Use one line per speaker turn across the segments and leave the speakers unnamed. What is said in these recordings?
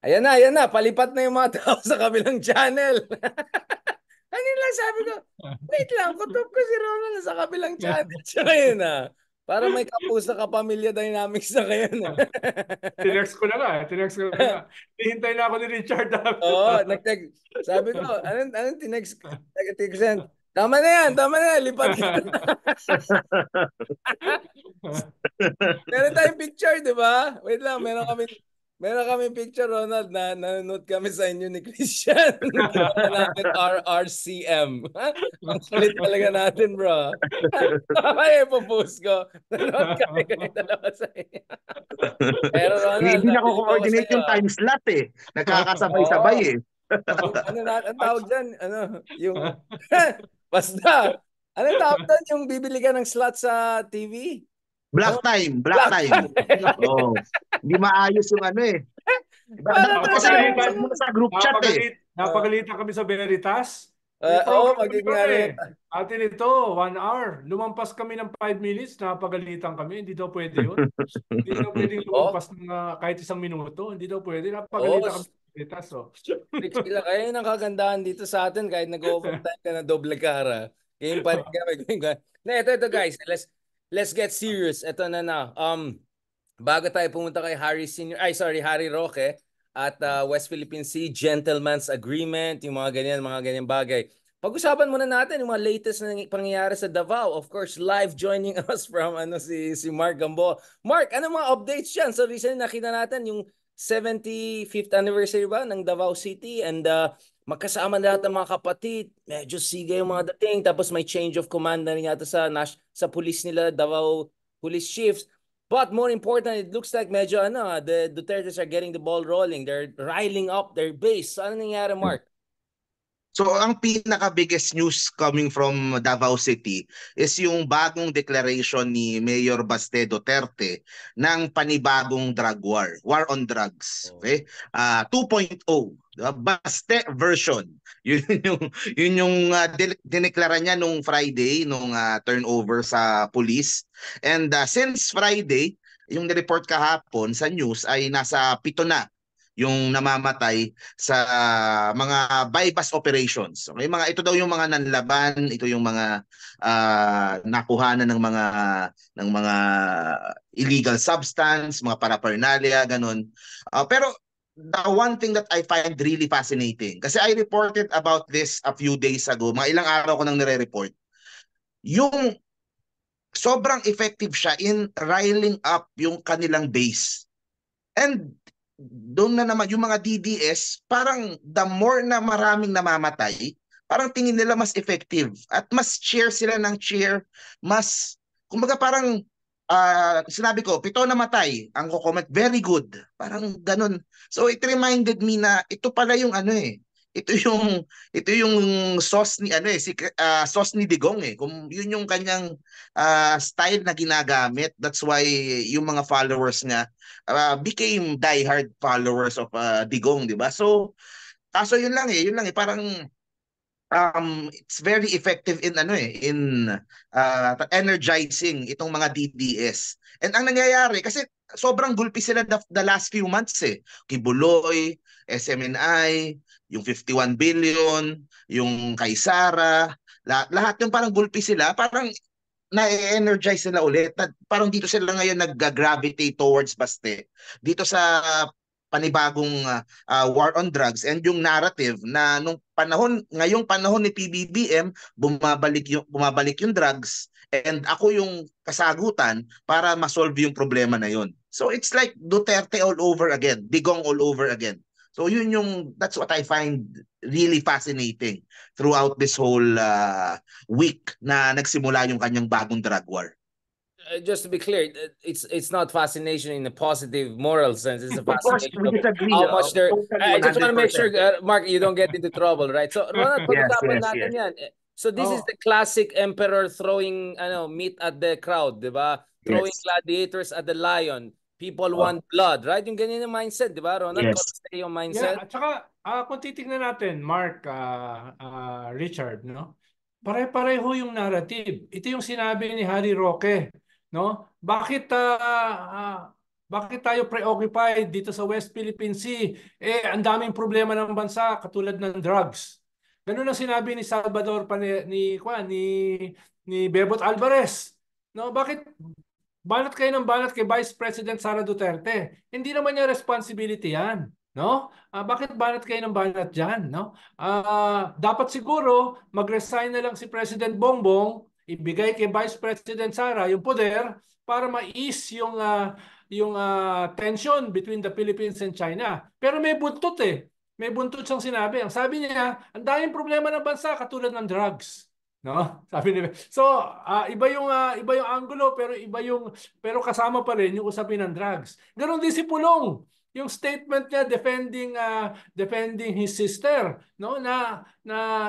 Ayan na, palipat na yung mga tao sa kabilang channel. Kanina lang sabi ko, wait lang, kutob ko si Ronald sa kabilang channel. Siya ngayon Para may kapuso kapamilya dynamics na ngayon.
Tinext ko na nga. Tinext ko na nga. Hihintay na ako ni Richard.
Oo, sabi ko, anong tinext, nag-text. Tama na yan, lipat ka. Meron tayong picture, di ba? Wait lang, meron kami picture, Ronald, na nanonood kami sa inyo ni Christian. Ginawa natin RRCM. Ang kulit talaga natin, bro. Ay, ipopost ko. Nanonood kami kayo dalawa sa inyo. Pero Ronald,
Hindi na
bilib ako
ko-coordinate
sa'yo.
yung time slot eh. Nagkakasabay-sabay
Oo.
eh.
Yung ang tawag dyan, yung, basta, ano tawag doon, yung bibili ka ng slot sa TV? Ano?
Black time, black
Black
time.
time.
Oh, hindi maayos yung ano eh.
Para
Dapat
doon
kasi
tayo.
napagalitan,
nag-usap muna sa group chat eh.
Uh,
napagalitan kami sa Veritas. May
Oo,
program
magiging ano
kami.
yun.
Atin ito, 1 hour. Lumampas kami ng 5 minutes, napagalitan kami. Hindi daw pwede yun. Hindi daw pwedeng
Oh,
lumampas ng kahit 1 minuto. Hindi daw pwede.
oh,
Napagalitan kami sa Veritas. Oh.
strict sila. Kaya yun ang kagandahan dito sa atin kahit nag-overtime ka na doble cara. Game pa rin kami. Na, ito guys. Let's get serious. Ito na. Bago tayo pumunta kay Harry Senior, Harry Roque at West Philippine Sea Gentleman's Agreement, yung mga ganyan bagay. Pag-usapan muna natin yung mga latest na pangyayari sa Davao. Of course, live joining us from si Mark Gambo. Mark, ano mga updates diyan? So recently nakita natin yung 75th anniversary ba ng Davao City and magkasama lahat ng mga kapatid. Medyo siga yung mga dating. Tapos may change of command na rin yata sa police nila, Davao Police Chiefs. But more important, it looks like medyo the Dutertes are getting the ball rolling. They're riling up their base. So, ano nangyari, Mark?
So ang pinaka-biggest news coming from Davao City is yung bagong declaration ni Mayor Baste Duterte ng panibagong drug war, war on drugs. Okay? 2.0, diba? Baste version. Yun yung dineklara niya nung Friday nung turnover sa police. And since Friday, yung ni-report kahapon sa news ay nasa 7 na yung namamatay sa mga bypass operations. Okay, ito daw yung mga nanlaban, ito yung mga nakuhanan ng mga illegal substance, mga paraphernalia, ganun. Pero the one thing that I find really fascinating, kasi I reported about this a few days ago, mga ilang araw ko nang nire-report, yung sobrang effective siya in riling up yung kanilang base. And doon na naman yung mga DDS, parang the more na maraming namamatay, parang tingin nila mas effective at mas cheer sila ng cheer, mas kumbaga parang sinabi ko, 7 namatay, ang comment very good. Parang ganun. So it reminded me na ito pala yung ano eh. Ito yung sauce ni sauce ni Digong eh. Kung yun yung kanyang style na ginagamit, that's why yung mga followers niya became diehard followers of Digong, di ba? So, kaso yun lang eh, parang it's very effective in energizing itong mga DDS. And ang nangyayari kasi sobrang gulpi sila the last few months eh. Kibuloy, SMNI, yung 51 billion, yung kay Sara, lahat yung parang gulpi sila, parang na-energize sila ulit. Parang dito sila ngayon nag-gravitate towards Baste. Dito sa panibagong war on drugs and yung narrative na ngayong panahon ni PBBM, bumabalik yung drugs and ako yung kasagutan para ma-solve yung problema na yun. So it's like Duterte all over again, Digong all over again. So that's what I find really fascinating throughout this whole week na nagsimula yung kanyang bagong drug war.
Just to be clear, it's not fascination in a positive moral sense. It's a
Of course,
fascination
we
of
disagree.
how much they're.
Totally
I just want to make sure,
100%.
Mark, you don't get into trouble, right? So, Ronald,
Yes,
pag-usapan
yes,
natin
yes.
yan. So, this is
Oh,
the classic emperor throwing meat at the crowd, di ba? Throwing
Yes.
gladiators at the lion. People
Oh,
want blood, right? Yung ganyan yung mindset, di ba, Ronald?
yes.
Kung yung
yeah.
mindset.
At saka, kung titignan natin, Mark, Richard, no? Pare-pareho yung narrative. Ito yung sinabi ni Harry Roque, no? Bakit Bakit tayo preoccupied dito sa West Philippine Sea? Ang daming problema ng bansa katulad ng drugs. Ganun ang sinabi ni Salvador ni Bebot Alvarez. No, bakit banat kayo ng banat kay Vice President Sara Duterte? Hindi naman niya responsibility 'yan, no? Bakit banat kayo ng banat diyan, no? Dapat siguro mag-resign na lang si President Bongbong, ibigay kay Vice President Sara yung poder para ma-ease yung tension between the Philippines and China. Pero may buntot eh. May buntot siyang sinabi. Ang sabi niya, ang daming problema ng bansa katulad ng drugs. No? Sabi niya. So, iba yung angulo pero kasama pa rin yung usapin ng drugs. Ganon din si Pulong. Yung statement niya defending his sister, no, na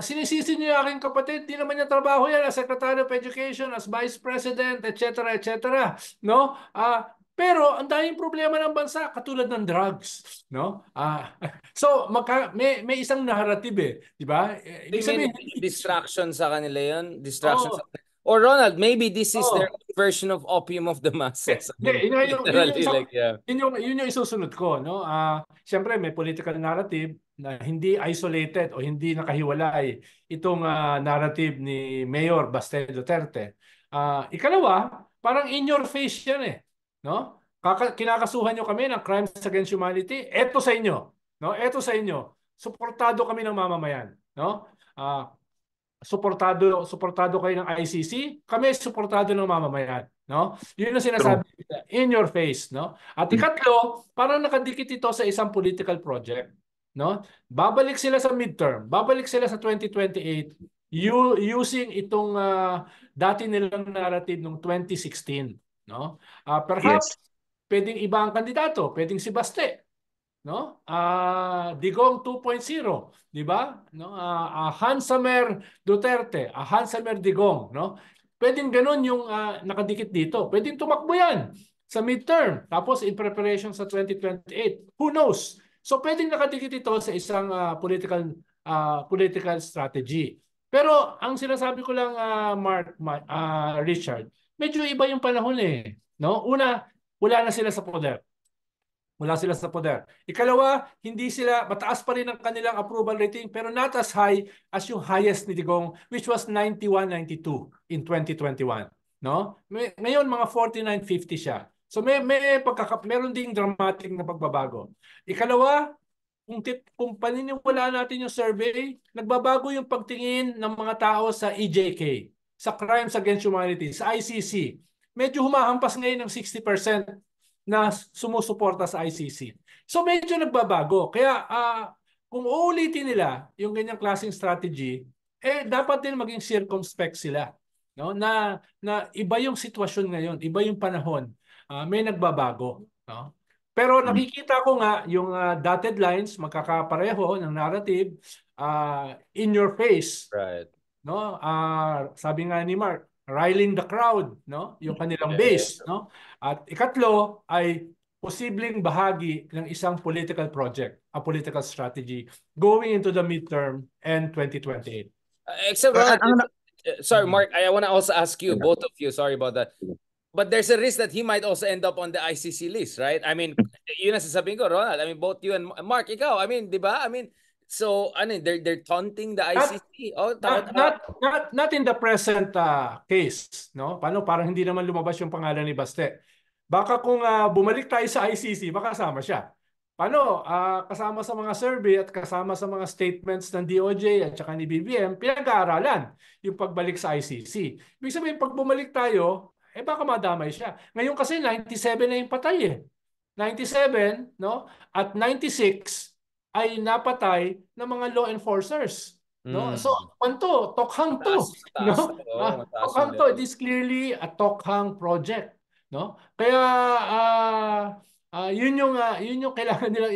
sinisisi niya yung aking kapatid, di naman niya trabaho yan as Secretary of Education, as Vice President, etc., etc., no? Pero ang daming problema ng bansa katulad ng drugs, no? So may isang narrative di ba? Ibig sabihin
Distraction sa kanila yun. Distraction
oh,
sa... Or Ronald, maybe this is their
oh.
version of opium of the masses. I mean, literally,
yun yung isusunod ko, no? Siyempre may political narrative na hindi isolated o hindi nakahiwalay itong narrative ni Mayor Baste Duterte. Ikalawa, parang in your face yan no? Kinakasuhan nyo kami ng crimes against humanity. Eto sa inyo, no? Eto sa inyo. Suportado kami ng mamamayan, no? Suportado kayo ng ICC, kami suportado ng mamamayan, no? Yun ang sinasabi in your face, no? At ikatlo, parang nakadikit ito sa isang political project, no? Babalik sila sa midterm, babalik sila sa 2028 using itong dati nilang narrative ng 2016, no? Perhaps pwedeng iba ang kandidato, pwedeng si Baste, no? Digong 2.0, di ba? No? Handsomer Duterte, handsomer Digong, no? Pwedeng ganun yung nakadikit dito. Pwedeng tumakbo yan sa midterm, tapos in preparation sa 2028. Who knows? So pwedeng nakadikit ito sa isang political strategy. Pero ang sinasabi ko lang, Richard, medyo iba yung panahon no? Una, wala na sila sa poder. Wala sila sa poder. Ikalawa, hindi sila, mataas pa rin ang kanilang approval rating pero not as high as yung highest ni Digong which was 91-92 in 2021. No? Ngayon, mga 49-50 siya. So meron ding dramatic na pagbabago. Ikalawa, kung paniniwalaan natin yung survey, nagbabago yung pagtingin ng mga tao sa EJK, sa Crimes Against Humanity, sa ICC. Medyo humahampas ngayon ng 60% na sumusuporta sa ICC. So medyo nagbabago. Kaya kung uulitin nila yung ganyang klaseng strategy, dapat din maging circumspect sila. No? Na iba yung sitwasyon ngayon, iba yung panahon. May nagbabago. No? Pero nakikita ko nga yung dotted lines, magkakapareho ng narrative in your face.
Right.
No? Sabi nga ni Mark, riling the crowd, no? Yung kanilang base, no? At ikatlo ay posibleng bahagi ng isang political project, a political strategy going into the midterm and 2028.
Except sorry, Mark, I want to also ask you, both of you, sorry about that. But there's a risk that he might also end up on the ICC list, right? I mean, yun ang sasabihin ko, Ronald. I mean, both you and Mark, ikaw, I mean, di ba? I mean, so, they're taunting the ICC.
Not in the present case, no? Paano? Parang hindi naman lumabas yung pangalan ni Baste. Baka kung bumalik tayo sa ICC, baka kasama siya. Paano? Kasama sa mga survey at kasama sa mga statements ng DOJ at saka ni BBM, pinag-aaralan yung pagbalik sa ICC. Ibig sabihin, pag bumalik tayo, baka madamay siya. Ngayon kasi 97 na yung patay 97, no? At 96 ay napatay ng mga law enforcers, no? So, kwanto, tokhang to, no? Tokhang to, it is clearly a tokhang project, no? Kaya yun yung kailangan nilang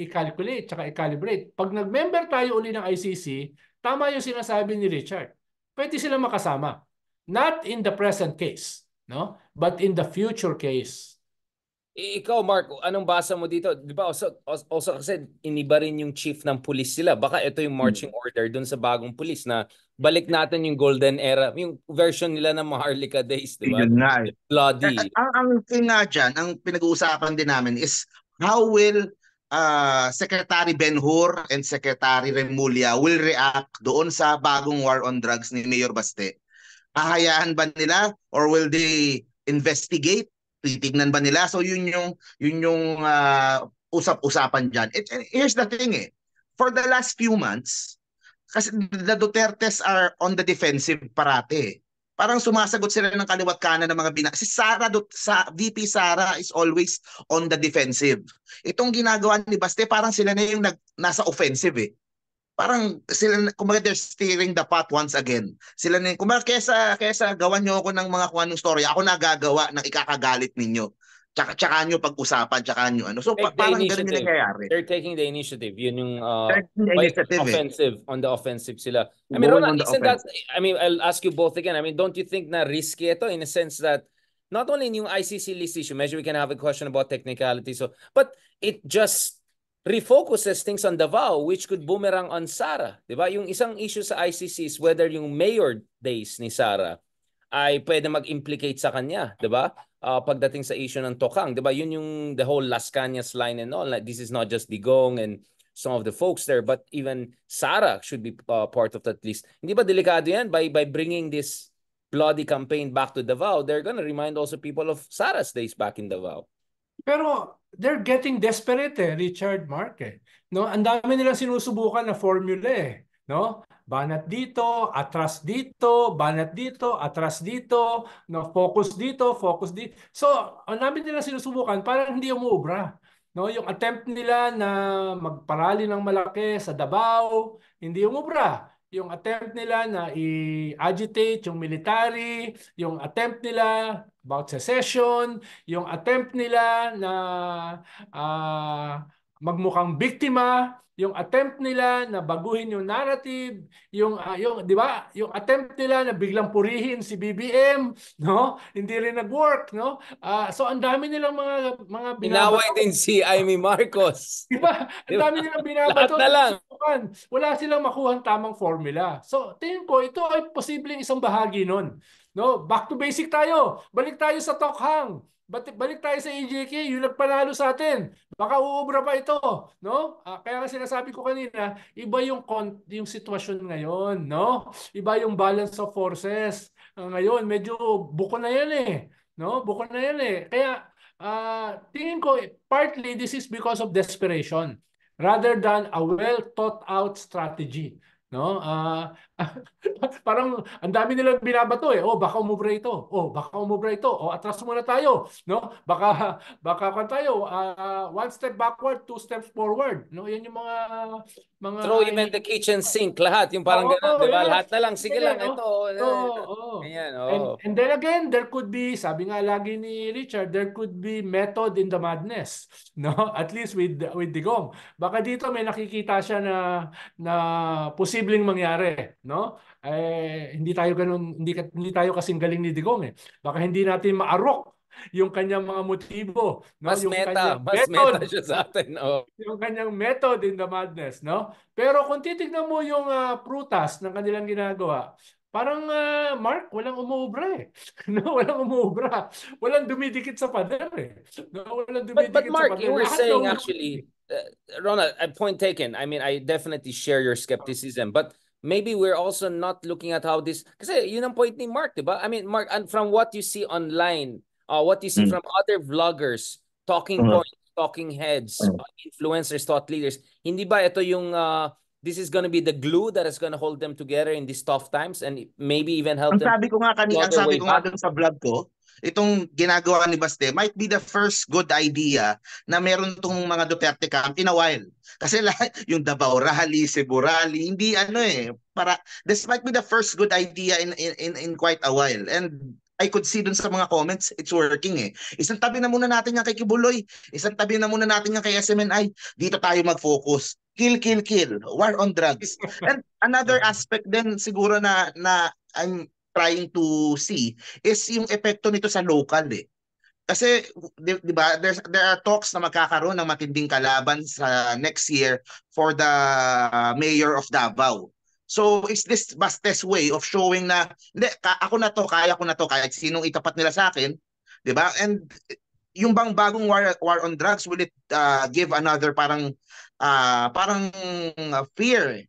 i-calculate tsaka i-calibrate. Pag nag-member tayo uli ng ICC, tama yung sinasabi ni Richard. Pwede sila makasama. Not in the present case, no? But in the future case.
Ikaw, Mark, anong basa mo dito? Di ba also kasi iniba rin yung chief ng police sila. Baka ito yung marching order dun sa bagong police na balik natin yung golden era, yung version nila ng Maharlika days, di ba?
Yun nga eh.
Bloody.
Ang thing nga dyan, ang pinag-uusapan din namin is how will Secretary Ben-Hur and Secretary Remulla will react doon sa bagong war on drugs ni Mayor Baste. Hahayaan ba nila or will they investigate? Titignan ba nila? So yun yung usap-usapan diyan. Here's the thing For the last few months, kasi the Dutertes are on the defensive parate. Parang sumasagot sila ng kaliwat kanan ng mga si VP Sara is always on the defensive. Itong ginagawa ni Baste, parang sila na yung nasa offensive Parang sila, kumbaga they're steering the pot once again. Sila na, kumbaga kesa gawan nyo ako ng mga kung anong story, ako nagagawa ng ikakagalit ninyo. Tsaka nyo pag-usapan, tsaka nyo ano. So parang ganun yung nangyayari.
They're taking the initiative. Yun yung
offensive
on the offensive sila. I mean, Ronald, isn't that, I mean, I'll ask you both again. I mean, don't you think na risky ito in a sense that not only in yung ICC list issue, medyo we can have a question about technicality, but it just refocuses things on Davao which could boomerang on Sara. Diba? Yung isang issue sa ICC is whether yung mayor days ni Sara ay pwede mag-implicate sa kanya. Diba? Pagdating sa issue ng Tokang. Diba? Yun yung the whole Las Cañas line and all. Like, this is not just Digong and some of the folks there, but even Sara should be part of that list. Hindi ba delikado yan? By bringing this bloody campaign back to Davao, they're gonna remind also people of Sara's days back in Davao.
Pero they're getting desperate Richard, Mark No, ang dami nilang sinusubukan na formula no? Banat dito, atras dito, banat dito, atras dito, no, focus dito, focus dito. So, ang dami nilang sinusubukan parang hindi umuubra. No, yung attempt nila na magparali ng malaki sa Davao, hindi umubra. Yung attempt nila na i-agitate yung military, yung attempt nila about secession, yung attempt nila na magmukhang biktima, yung attempt nila na baguhin yung narrative, yung 'di ba? Yung attempt nila na biglang purihin si BBM, no? Hindi rin nag-work, no? So ang dami nilang mga
Inaway din si Amy Marcos.
Di ba? Ang dami nilang binabato.
Lahat na lang.
Wala silang makuha tamang formula. So, tingin ko, ito ay posibleng isang bahagi nun. No? Back to basic tayo. Balik tayo sa Tokhang. Balik tayo sa EJK, yung nagpanalo sa atin. Baka uubra pa ito. No? Kaya nga sinasabi ko kanina, iba yung sitwasyon ngayon. No? Iba yung balance of forces. Ngayon, medyo buko na yan No? Buko na yan Kaya, tingin ko, partly this is because of desperation rather than a well thought out strategy. No? Parang ang dami nilang binabato baka umubra ito. Baka umubra ito. Atras muna tayo, no? Baka tayo one step backward, two steps forward. No? Yan yung mga
throw even the kitchen sink, lahat yung parang gano'n, di ba? Lahat na lang, sige lang, ito. Ayan,
And then again, there could be, sabi nga lagi ni Richard, there could be method in the madness, no? At least with Digong. Baka dito may nakikita siya na posibleng mangyari, no? Hindi tayo kasing galing ni Digong Baka hindi natin maarok yung kanyang mga motibo, no?
Mas
yung
meta siya sa atin,
Yung kanyang method in the madness, no? Pero kung titignan mo yung prutas ng kanilang ginagawa, parang Mark, walang umuubra no, walang umuubra. Walang dumidikit sa pader No, walang dumidikit
but Mark,
sa pader.
you were saying actually, Ronald, a point taken. I mean, I definitely share your skepticism, but maybe we're also not looking at how this, kasi yun ang point ni Mark, diba? I mean, Mark, and from what you see online, what you see from other vloggers, talking points, talking heads, influencers, thought leaders, hindi ba ito yung this is gonna be the glue that is gonna hold them together in these tough times and maybe even help them?
Sabi ko nga doon sa vlog ko, itong ginagawa ni Baste might be the first good idea na meron tong mga Duterte camp in a while. Kasi yung Davao Rally, Cebu Rally, hindi this might be the first good idea in quite a while. And I could see dun sa mga comments, it's working Isang tabi na muna natin yung kay Kibuloy. Isang tabi na muna natin yung kay SMNI. Dito tayo mag-focus. Kill. War on drugs. And another aspect din siguro na I'm trying to see is yung epekto nito sa local Kasi di ba there are talks na magkakaroon ng matinding kalaban sa next year for the mayor of Davao. So is this Bastes way of showing na hindi ako na to, kaya ko na to kahit sinong itapat nila sa akin, 'di ba? And yung bang bagong war on drugs, will it give another parang fear?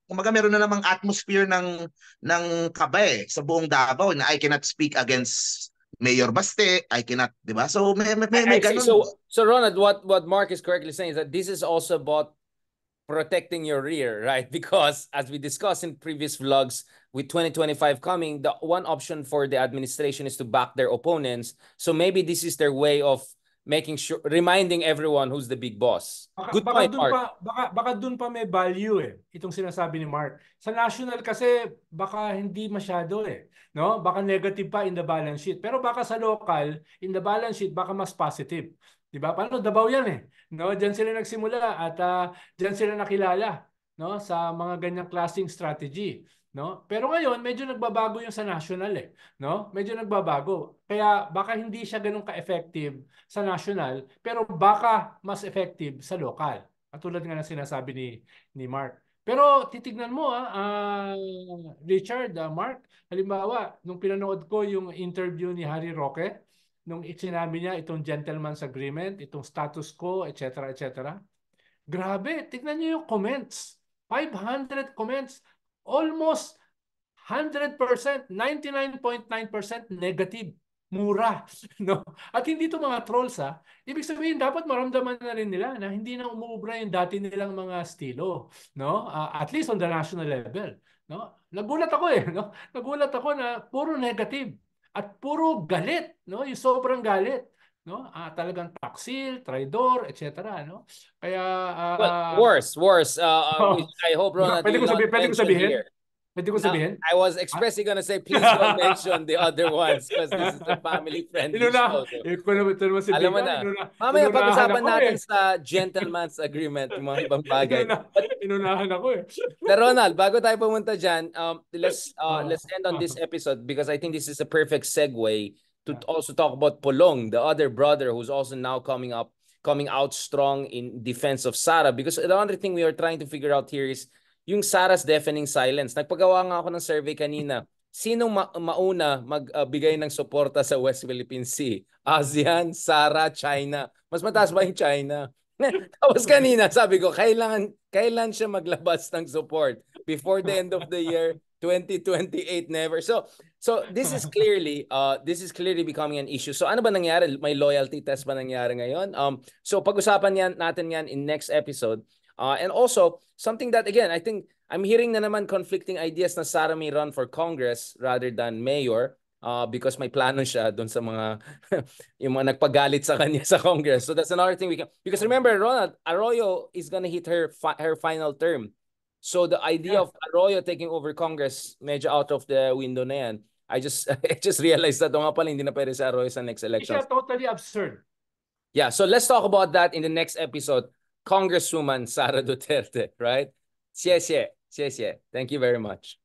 Kumbaga meron na namang atmosphere ng kaba sa buong Davao na I cannot speak against Mayor Baste, I cannot, 'di ba? So may
I see.
ganun.
So Ronald, what Mark is correctly saying is that this is also about protecting your rear, right? Because as we discussed in previous vlogs, with 2025 coming, the one option for the administration is to back their opponents. So maybe this is their way of making sure, reminding everyone who's the big boss. Good point, Mark.
Baka dun pa may value itong sinasabi ni Mark. Sa national kasi baka hindi masyado no? Baka negative pa in the balance sheet. Pero baka sa local, in the balance sheet baka mas positive. 'Di ba? Paano Davao yan no? Diyan sila nagsimula at diyan sila nakilala, no? Sa mga ganyang klaseng strategy, no? Pero ngayon medyo nagbabago yung sa national no? Medyo nagbabago. Kaya baka hindi siya ganun ka-effective sa national, pero baka mas effective sa local. Katulad nga ng sinasabi ni Mark. Pero titignan mo Richard, Mark, halimbawa, nung pinanood ko yung interview ni Harry Roque, nung sinabi niya itong gentleman's agreement, itong status quo, etc., etc. Grabe, tignan niyo yung comments. 500 comments. Almost 100%, 99.9% negative. Mura. No? At hindi ito mga trolls Ibig sabihin, dapat maramdaman na rin nila na hindi na umuubra yung dati nilang mga estilo. No? At least on the national level. No? Nagulat ako no? Nagulat ako na puro negative. At puro galit. No? Yung sobrang galit. No? Talagang taksil, traidor, etc. No? Kaya...
worse. I hope, Ronald,
pwede ko sabihin?
Here.
Pwede ko sabihin?
I was expressly gonna say, please don't mention the other ones because this is a family-friendly show. So. Alam mo na. Mamaya pag-usapan natin sa gentleman's agreement, yung mga ibang bagay.
Inunahan ako
Ronald, bago tayo pumunta dyan, let's end on this episode because I think this is a perfect segue to also talk about Polong, the other brother who's also now coming out strong in defense of Sara. Because the other thing we are trying to figure out here is yung Sara's deafening silence. Nagpagawa nga ako ng survey kanina. Sinong mauna magbigay ng suporta sa West Philippine Sea? ASEAN, Sara, China. Mas mataas ba yung China? Tapos kanina, sabi ko, kailan siya maglabas ng support? Before the end of the year, 2028, never. So this is clearly becoming an issue. So ano ba nangyari? May loyalty test ba nangyari ngayon? So pag-usapan natin yan in next episode. And also, something that, again, I think I'm hearing na naman conflicting ideas na Sara may run for Congress rather than mayor because may plano siya doon sa mga yung mga nagpagalit sa kanya sa Congress. So that's another thing we can... Because remember, Ronald, Arroyo is gonna hit her final term. So the idea of Arroyo taking over Congress, medyo out of the window na yan. I just realized that nga pala, hindi na pwede si Arroyo sa next election.
It's totally absurd.
Yeah, so let's talk about that in the next episode. Congresswoman Sara Duterte, right? 谢谢. Thank you very much.